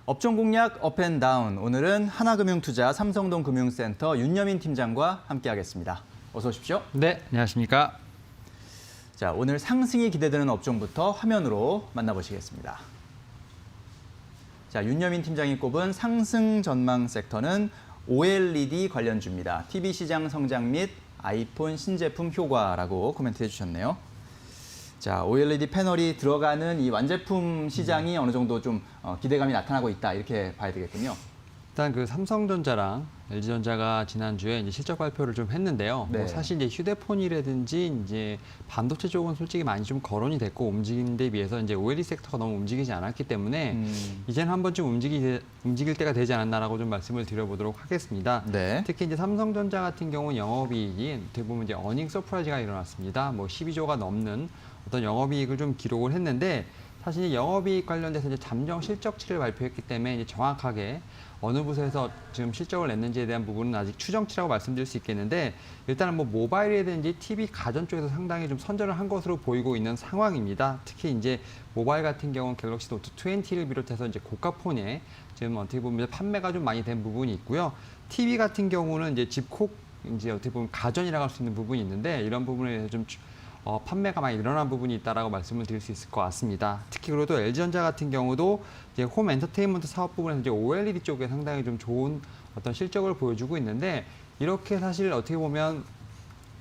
업종 공략 업앤다운. 오늘은 하나금융투자 삼성동 금융센터 윤여민 팀장과 함께하겠습니다. 어서 오십시오. 네, 안녕하십니까. 자, 오늘 상승이 기대되는 업종부터 화면으로 만나보시겠습니다. 자, 윤여민 팀장이 꼽은 상승 전망 섹터는 OLED 관련주입니다. TV 시장 성장 및 아이폰 신제품 효과라고 코멘트해 주셨네요. 자, OLED 패널이 들어가는 이 완제품 시장이 어느 정도 좀 기대감이 나타나고 있다, 이렇게 봐야 되겠군요. 일단 그 삼성전자랑 LG전자가 지난주에 이제 실적 발표를 좀 했는데요. 네. 뭐 사실 이제 휴대폰이라든지 이제 반도체 쪽은 솔직히 많이 좀 거론이 됐고 움직이는 데 비해서 이제 OLED 섹터가 너무 움직이지 않았기 때문에 이제는 한 번쯤 움직일 때가 되지 않았나라고 좀 말씀을 드려보도록 하겠습니다. 네. 특히 이제 삼성전자 같은 경우는 영업이익이 어떻게 보면 이제 어닝 서프라이즈가 일어났습니다. 뭐 12조가 넘는 어떤 영업이익을 좀 기록을 했는데 사실 영업이익 관련돼서 이제 잠정 실적치를 발표했기 때문에 이제 정확하게 어느 부서에서 지금 실적을 냈는지에 대한 부분은 아직 추정치라고 말씀드릴 수 있겠는데 일단은 뭐 모바일이라든지 TV 가전 쪽에서 상당히 좀 선전을 한 것으로 보이고 있는 상황입니다. 특히 이제 모바일 같은 경우는 갤럭시 노트 20를 비롯해서 이제 고가 폰에 지금 어떻게 보면 판매가 좀 많이 된 부분이 있고요. TV 같은 경우는 이제 집콕 이제 어떻게 보면 가전이라고 할 수 있는 부분이 있는데 이런 부분에 대해서 좀 판매가 많이 늘어난 부분이 있다라고 말씀을 드릴 수 있을 것 같습니다. 특히 그리고 또 LG전자 같은 경우도 이제 홈 엔터테인먼트 사업 부분에서 이제 OLED 쪽에 상당히 좀 좋은 어떤 실적을 보여주고 있는데 이렇게 사실 어떻게 보면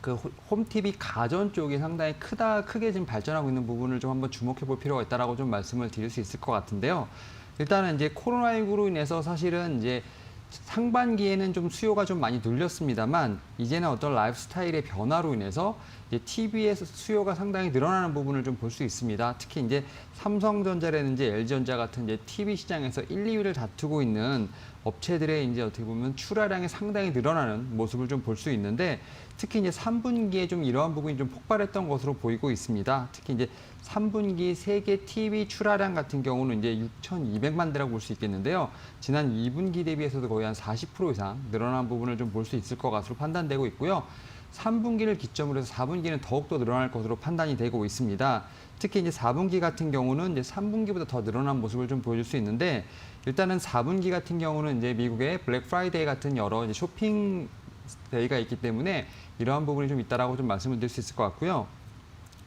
그 홈 TV 가전 쪽이 상당히 크게 지금 발전하고 있는 부분을 좀 한번 주목해 볼 필요가 있다라고 좀 말씀을 드릴 수 있을 것 같은데요. 일단은 이제 코로나19로 인해서 사실은 이제 상반기에는 좀 수요가 좀 많이 눌렸습니다만 이제는 어떤 라이프 스타일의 변화로 인해서 이제 TV에서 수요가 상당히 늘어나는 부분을 좀 볼 수 있습니다. 특히 이제 삼성전자라든지 LG전자 같은 이제 TV 시장에서 1, 2위를 다투고 있는 업체들의 이제 어떻게 보면 출하량이 상당히 늘어나는 모습을 좀 볼 수 있는데 특히 이제 3분기에 좀 이러한 부분이 좀 폭발했던 것으로 보이고 있습니다. 특히 이제 3분기 세계 TV 출하량 같은 경우는 이제 6,200만 대라고 볼 수 있겠는데요. 지난 2분기 대비해서도 거의 한 40% 이상 늘어난 부분을 좀 볼 수 있을 것 같으로 판단되고 있고요. 3분기를 기점으로 해서 4분기는 더욱더 늘어날 것으로 판단이 되고 있습니다. 특히 이제 4분기 같은 경우는 이제 3분기보다 더 늘어난 모습을 좀 보여줄 수 있는데 일단은 4분기 같은 경우는 이제 미국의 블랙 프라이데이 같은 여러 이제 쇼핑 데이가 있기 때문에 이러한 부분이 좀 있다라고 좀 말씀을 드릴 수 있을 것 같고요.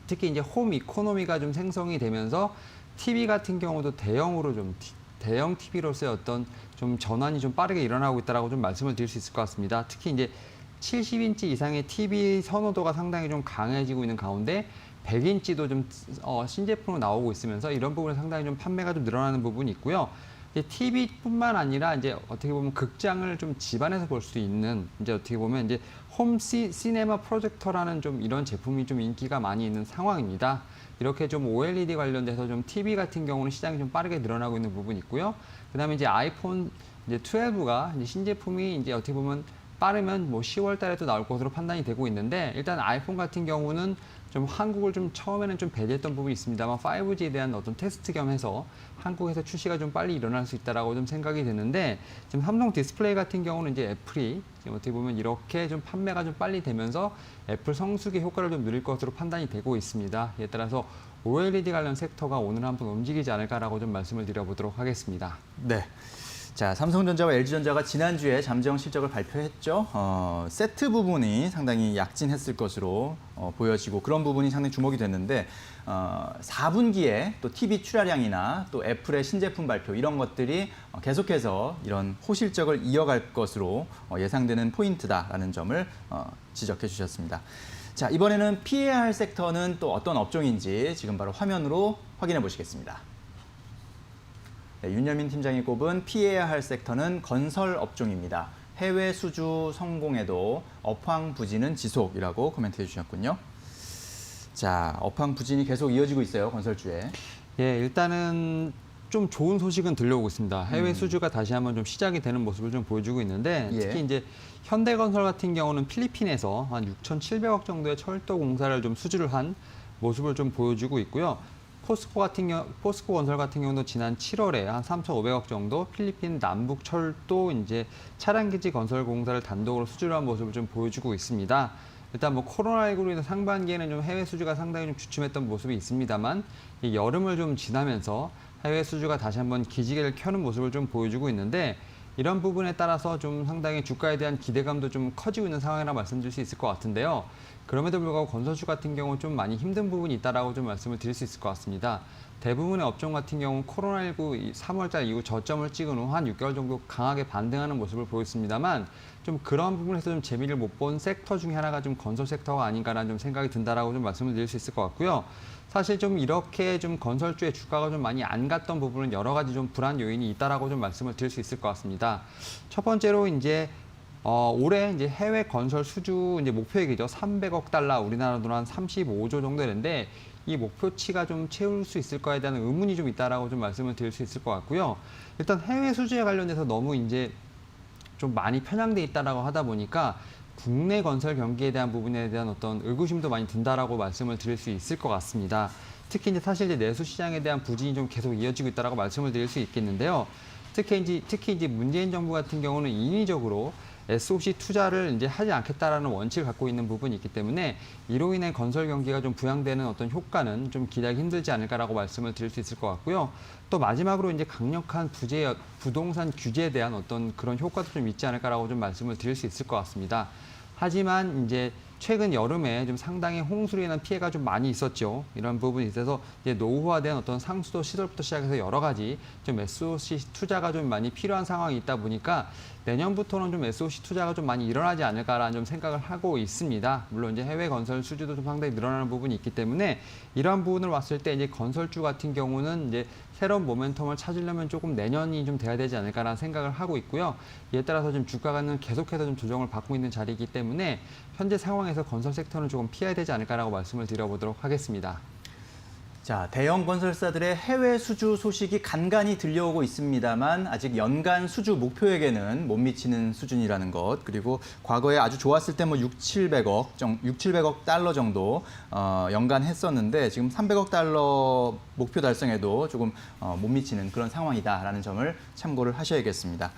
특히 이제 홈 이코노미가 좀 생성이 되면서 TV 같은 경우도 대형 TV로서의 어떤 좀 전환이 좀 빠르게 일어나고 있다라고 좀 말씀을 드릴 수 있을 것 같습니다. 특히 이제 70인치 이상의 TV 선호도가 상당히 좀 강해지고 있는 가운데 100인치도 좀 신제품으로 나오고 있으면서 이런 부분에 상당히 좀 판매가 좀 늘어나는 부분이 있고요. TV뿐만 아니라 이제 어떻게 보면 극장을 좀 집안에서 볼 수 있는 이제 어떻게 보면 이제 홈 시네마 프로젝터라는 좀 이런 제품이 좀 인기가 많이 있는 상황입니다. 이렇게 좀 OLED 관련돼서 좀 TV 같은 경우는 시장이 좀 빠르게 늘어나고 있는 부분이 있고요. 그다음에 이제 아이폰 이제 12가 이제 신제품이 이제 어떻게 보면 빠르면 뭐 10월 달에도 나올 것으로 판단이 되고 있는데 일단 아이폰 같은 경우는 좀 한국을 좀 처음에는 좀 배제했던 부분이 있습니다만 5G에 대한 어떤 테스트 겸해서 한국에서 출시가 좀 빨리 일어날 수 있다라고 좀 생각이 드는데 지금 삼성 디스플레이 같은 경우는 이제 애플이 지금 어떻게 보면 이렇게 좀 판매가 좀 빨리 되면서 애플 성수기 효과를 좀 누릴 것으로 판단이 되고 있습니다. 이에 따라서 OLED 관련 섹터가 오늘 한번 움직이지 않을까라고 좀 말씀을 드려보도록 하겠습니다. 네. 자, 삼성전자와 LG전자가 지난주에 잠정 실적을 발표했죠. 세트 부분이 상당히 약진했을 것으로 보여지고 그런 부분이 상당히 주목이 됐는데 4분기에 또 TV 출하량이나 또 애플의 신제품 발표 이런 것들이 계속해서 이런 호실적을 이어갈 것으로 예상되는 포인트다라는 점을 지적해 주셨습니다. 자, 이번에는 피해야 할 섹터는 또 어떤 업종인지 지금 바로 화면으로 확인해 보시겠습니다. 네, 윤여민 팀장이 꼽은 피해야 할 섹터는 건설 업종입니다. 해외 수주 성공에도 업황 부진은 지속이라고 코멘트해 주셨군요. 자, 업황 부진이 계속 이어지고 있어요, 건설주에. 예, 일단은 좀 좋은 소식은 들려오고 있습니다. 해외 수주가 다시 한번 좀 시작이 되는 모습을 좀 보여주고 있는데 특히 이제 현대건설 같은 경우는 필리핀에서 한 6,700억 정도의 철도 공사를 좀 수주를 한 모습을 좀 보여주고 있고요. 포스코 건설 같은 경우도 지난 7월에 한 3,500억 정도 필리핀 남북 철도 이제 차량기지 건설 공사를 단독으로 수주를 한 모습을 좀 보여주고 있습니다. 일단 뭐 코로나19로 인해서 상반기에는 좀 해외 수주가 상당히 좀 주춤했던 모습이 있습니다만 이 여름을 좀 지나면서 해외 수주가 다시 한번 기지개를 켜는 모습을 좀 보여주고 있는데 이런 부분에 따라서 좀 상당히 주가에 대한 기대감도 좀 커지고 있는 상황이라 말씀드릴 수 있을 것 같은데요. 그럼에도 불구하고 건설주 같은 경우는 좀 많이 힘든 부분이 있다라고 좀 말씀을 드릴 수 있을 것 같습니다. 대부분의 업종 같은 경우는 코로나19 3월달 이후 저점을 찍은 후 한 6개월 정도 강하게 반등하는 모습을 보였습니다만 좀 그런 부분에서 좀 재미를 못 본 섹터 중에 하나가 좀 건설 섹터가 아닌가라는 좀 생각이 든다라고 좀 말씀을 드릴 수 있을 것 같고요. 사실 좀 이렇게 좀 건설주의 주가가 좀 많이 안 갔던 부분은 여러 가지 좀 불안 요인이 있다라고 좀 말씀을 드릴 수 있을 것 같습니다. 첫 번째로 이제 올해 이제 해외 건설 수주 이제 목표액이죠. 300억 달러, 우리나라 돈 한 35조 정도 되는데 이 목표치가 좀 채울 수 있을 거에 대한 의문이 좀 있다라고 좀 말씀을 드릴 수 있을 것 같고요. 일단 해외 수주에 관련해서 너무 이제 좀 많이 편향돼 있다라고 하다 보니까 국내 건설 경기에 대한 부분에 대한 어떤 의구심도 많이 든다라고 말씀을 드릴 수 있을 것 같습니다. 특히 이제 사실 이제 내수 시장에 대한 부진이 좀 계속 이어지고 있다라고 말씀을 드릴 수 있겠는데요. 특히 이제 문재인 정부 같은 경우는 인위적으로 SOC 투자를 이제 하지 않겠다라는 원칙을 갖고 있는 부분이 있기 때문에 이로 인해 건설 경기가 좀 부양되는 어떤 효과는 좀 기대하기 힘들지 않을까라고 말씀을 드릴 수 있을 것 같고요. 또 마지막으로 이제 강력한 부동산 규제에 대한 어떤 그런 효과도 좀 있지 않을까라고 좀 말씀을 드릴 수 있을 것 같습니다. 하지만 이제 최근 여름에 좀 상당히 홍수로 인한 피해가 좀 많이 있었죠. 이런 부분이 있어서 이제 노후화된 어떤 상수도 시설부터 시작해서 여러 가지 좀 SOC 투자가 좀 많이 필요한 상황이 있다 보니까 내년부터는 좀 SOC 투자가 좀 많이 일어나지 않을까라는 좀 생각을 하고 있습니다. 물론 이제 해외 건설 수주도 좀 상당히 늘어나는 부분이 있기 때문에 이러한 부분을 봤을 때 이제 건설주 같은 경우는 이제 새로운 모멘텀을 찾으려면 조금 내년이 좀 돼야 되지 않을까라는 생각을 하고 있고요. 이에 따라서 좀 주가는 계속해서 좀 조정을 받고 있는 자리이기 때문에 현재 상황에서 건설 섹터는 조금 피해야 되지 않을까라고 말씀을 드려보도록 하겠습니다. 자, 대형 건설사들의 해외 수주 소식이 간간히 들려오고 있습니다만 아직 연간 수주 목표액에는 못 미치는 수준이라는 것, 그리고 과거에 아주 좋았을 때 뭐 700억 달러 정도 연간 했었는데 지금 300억 달러 목표 달성에도 조금 못 미치는 그런 상황이다라는 점을 참고를 하셔야겠습니다.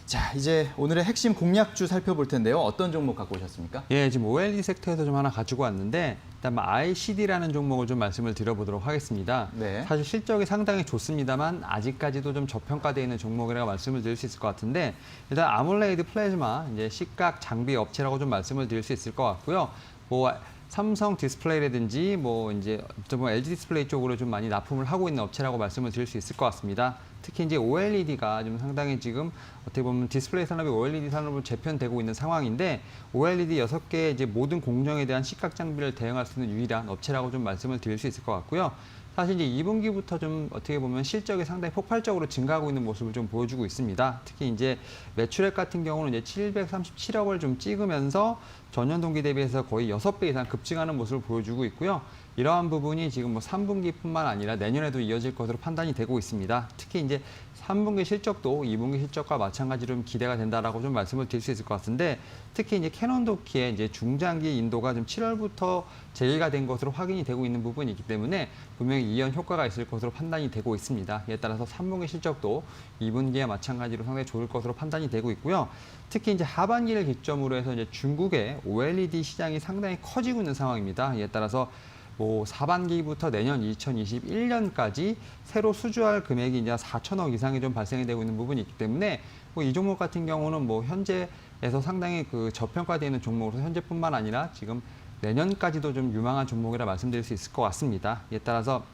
자, 이제 오늘의 핵심 공략주 살펴볼 텐데요. 어떤 종목 갖고 오셨습니까? 예, 지금 OLED 섹터에서 좀 하나 가지고 왔는데 일단 ICD라는 종목을 좀 말씀을 드려보도록 하겠습니다. 네. 사실 실적이 상당히 좋습니다만 아직까지도 좀 저평가되어 있는 종목이라고 말씀을 드릴 수 있을 것 같은데 일단 아몰레이드 플래즈마 이제 시각 장비 업체라고 좀 말씀을 드릴 수 있을 것 같고요. 뭐 삼성 디스플레이라든지 뭐 이제 LG 디스플레이 쪽으로 좀 많이 납품을 하고 있는 업체라고 말씀을 드릴 수 있을 것 같습니다. 특히 이제 OLED가 좀 상당히 지금 어떻게 보면 디스플레이 산업이 OLED 산업으로 재편되고 있는 상황인데 OLED 6개의 이제 모든 공정에 대한 시각 장비를 대응할 수 있는 유일한 업체라고 좀 말씀을 드릴 수 있을 것 같고요. 사실 이제 2분기부터 좀 어떻게 보면 실적이 상당히 폭발적으로 증가하고 있는 모습을 좀 보여주고 있습니다. 특히 이제 매출액 같은 경우는 이제 737억을 좀 찍으면서 전년 동기 대비해서 거의 6배 이상 급증하는 모습을 보여주고 있고요. 이러한 부분이 지금 뭐 3분기뿐만 아니라 내년에도 이어질 것으로 판단이 되고 있습니다. 특히 이제 3분기 실적도 2분기 실적과 마찬가지로 좀 기대가 된다라고 좀 말씀을 드릴 수 있을 것 같은데 특히 이제 캐논도키의 이제 중장기 인도가 좀 7월부터 재개가 된 것으로 확인이 되고 있는 부분이 있기 때문에 분명히 이연 효과가 있을 것으로 판단이 되고 있습니다. 이에 따라서 3분기 실적도 2분기와 마찬가지로 상당히 좋을 것으로 판단이 되고 있고요. 특히 이제 하반기를 기점으로 해서 이제 중국의 OLED 시장이 상당히 커지고 있는 상황입니다. 이에 따라서 뭐 사반기부터 내년 2021년까지 새로 수주할 금액이 이제 4천억 이상이 좀 발생이 되고 있는 부분이 있기 때문에 뭐 이 종목 같은 경우는 뭐 현재에서 상당히 그 저평가되어 있는 종목으로서 현재뿐만 아니라 지금 내년까지도 좀 유망한 종목이라 말씀드릴 수 있을 것 같습니다. 이에 따라서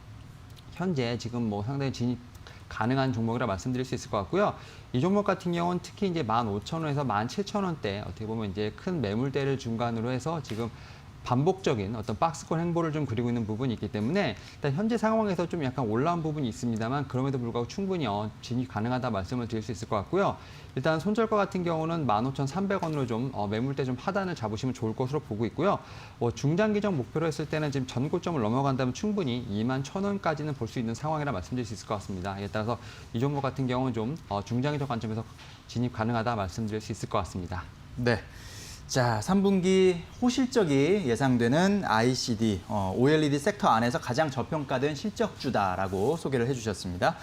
현재 지금 뭐 상당히 진입 가능한 종목이라 말씀드릴 수 있을 것 같고요. 이 종목 같은 경우는 특히 이제 15,000원에서 17,000원대 어떻게 보면 이제 큰 매물대를 중간으로 해서 지금 반복적인 어떤 박스권 행보를 좀 그리고 있는 부분이 있기 때문에 일단 현재 상황에서 좀 약간 올라온 부분이 있습니다만 그럼에도 불구하고 충분히 진입 가능하다 말씀을 드릴 수 있을 것 같고요. 일단 손절가 같은 경우는 15,300원으로 좀 매물대 좀 하단을 잡으시면 좋을 것으로 보고 있고요. 중장기적 목표로 했을 때는 지금 전고점을 넘어간다면 충분히 21,000원까지는 볼 수 있는 상황이라 말씀드릴 수 있을 것 같습니다. 이에 따라서 이 종목 같은 경우는 좀 중장기적 관점에서 진입 가능하다 말씀드릴 수 있을 것 같습니다. 네. 자, 3분기 호실적이 예상되는 ICD, OLED 섹터 안에서 가장 저평가된 실적주다라고 소개를 해주셨습니다.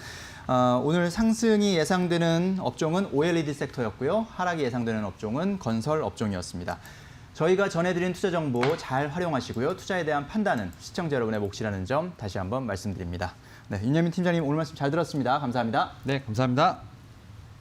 오늘 상승이 예상되는 업종은 OLED 섹터였고요. 하락이 예상되는 업종은 건설 업종이었습니다. 저희가 전해드린 투자 정보 잘 활용하시고요. 투자에 대한 판단은 시청자 여러분의 몫이라는 점 다시 한번 말씀드립니다. 네. 네, 윤여민 팀장님 오늘 말씀 잘 들었습니다. 감사합니다. 네, 감사합니다.